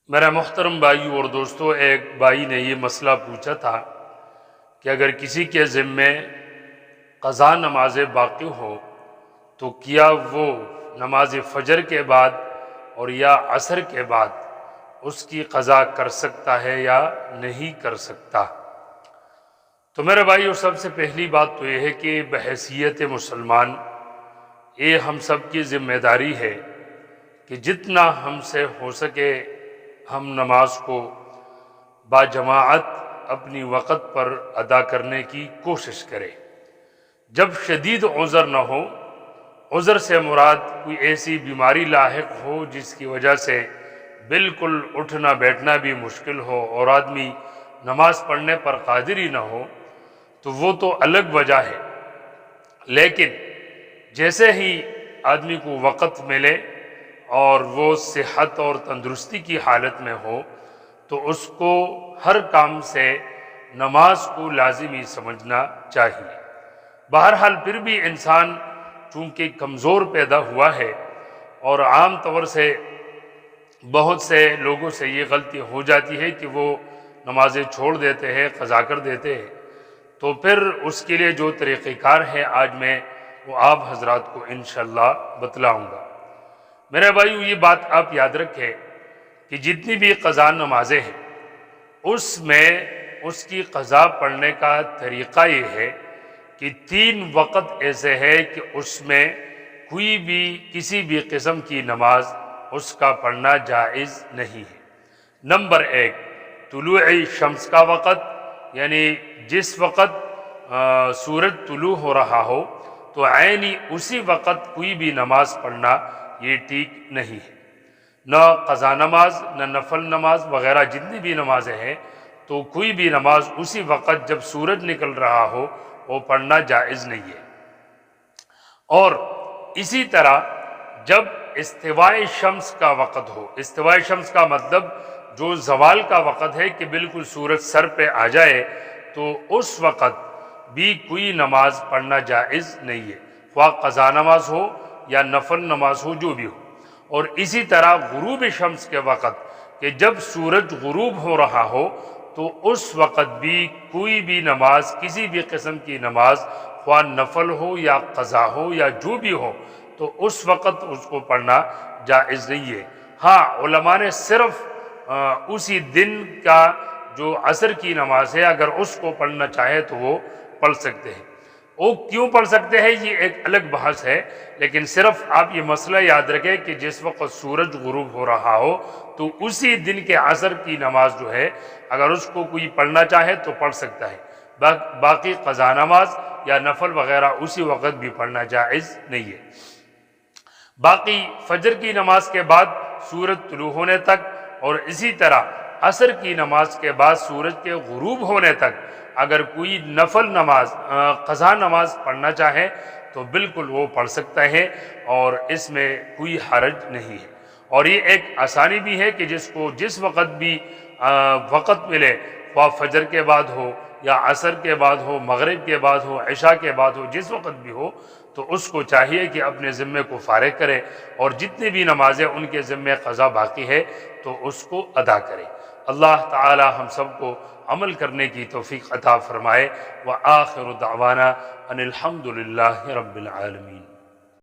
میرا محترم بھائیو اور دوستو، ایک بھائی نے یہ مسئلہ پوچھا تھا کہ اگر کسی کے ذمے قضا نماز باقی ہو تو کیا وہ نماز فجر کے بعد اور یا عصر کے بعد اس کی قضا کر سکتا ہے یا نہیں کر سکتا؟ تو میرے بھائیو، سب سے پہلی بات تو یہ ہے کہ بحیثیت مسلمان یہ ہم سب کی ذمہ داری ہے کہ جتنا ہم سے ہو سکے ہم نماز کو باجماعت اپنی وقت پر ادا کرنے کی کوشش کریں۔ جب شدید عذر نہ ہو، عذر سے مراد کوئی ایسی بیماری لاحق ہو جس کی وجہ سے بالکل اٹھنا بیٹھنا بھی مشکل ہو اور آدمی نماز پڑھنے پر قادر ہی نہ ہو، تو وہ تو الگ وجہ ہے۔ لیکن جیسے ہی آدمی کو وقت ملے اور وہ صحت اور تندرستی کی حالت میں ہو تو اس کو ہر کام سے نماز کو لازمی سمجھنا چاہیے۔ بہرحال پھر بھی انسان چونکہ کمزور پیدا ہوا ہے اور عام طور سے بہت سے لوگوں سے یہ غلطی ہو جاتی ہے کہ وہ نمازیں چھوڑ دیتے ہیں، قضا کر دیتے ہیں، تو پھر اس کے لیے جو طریقہ کار ہے آج میں وہ آپ حضرات کو انشاءاللہ بتلاؤں گا۔ میرے بھائیو، یہ بات آپ یاد رکھیں کہ جتنی بھی قضا نمازیں ہیں اس میں اس کی قضا پڑھنے کا طریقہ یہ ہے کہ 3 وقت ایسے ہے کہ اس میں کوئی بھی کسی بھی قسم کی نماز اس کا پڑھنا جائز نہیں ہے۔ نمبر 1، طلوع شمس کا وقت، یعنی جس وقت سورج طلوع ہو رہا ہو تو عینی اسی وقت کوئی بھی نماز پڑھنا یہ ٹھیک نہیں ہے۔ نہ قضا نماز، نہ نفل نماز وغیرہ جتنی بھی نمازیں ہیں، تو کوئی بھی نماز اسی وقت جب سورج نکل رہا ہو وہ پڑھنا جائز نہیں ہے۔ اور اسی طرح جب استواء شمس کا وقت ہو، استواء شمس کا مطلب جو زوال کا وقت ہے کہ بالکل سورج سر پہ آ جائے، تو اس وقت بھی کوئی نماز پڑھنا جائز نہیں ہے، خواہ قضا نماز ہو یا نفل نماز ہو، جو بھی ہو۔ اور اسی طرح غروب شمس کے وقت کہ جب سورج غروب ہو رہا ہو تو اس وقت بھی کوئی بھی نماز، کسی بھی قسم کی نماز، خواہ نفل ہو یا قضا ہو یا جو بھی ہو، تو اس وقت اس کو پڑھنا جائز نہیں ہے۔ ہاں، علماء نے صرف اسی دن کا جو عصر کی نماز ہے اگر اس کو پڑھنا چاہے تو وہ پڑھ سکتے ہیں۔ وہ کیوں پڑھ سکتے ہیں یہ ایک الگ بحث ہے، لیکن صرف آپ یہ مسئلہ یاد رکھیں کہ جس وقت سورج غروب ہو رہا ہو تو اسی دن کے عصر کی نماز جو ہے اگر اس کو کوئی پڑھنا چاہے تو پڑھ سکتا ہے، باقی قضا نماز یا نفل وغیرہ اسی وقت بھی پڑھنا جائز نہیں ہے۔ باقی فجر کی نماز کے بعد سورج طلوع ہونے تک اور اسی طرح عصر کی نماز کے بعد سورج کے غروب ہونے تک اگر کوئی نفل نماز، قضا نماز پڑھنا چاہے تو بالکل وہ پڑھ سکتا ہے اور اس میں کوئی حرج نہیں ہے۔ اور یہ ایک آسانی بھی ہے کہ جس کو جس وقت بھی وقت ملے، خواہ فجر کے بعد ہو یا عصر کے بعد ہو، مغرب کے بعد ہو، عشاء کے بعد ہو، جس وقت بھی ہو، تو اس کو چاہیے کہ اپنے ذمے کو فارغ کرے اور جتنی بھی نمازیں ان کے ذمے قضا باقی ہے تو اس کو ادا کرے۔ اللہ تعالی ہم سب کو عمل کرنے کی توفیق عطا فرمائے۔ وآخر دعوانا ان الحمد للہ رب العالمین۔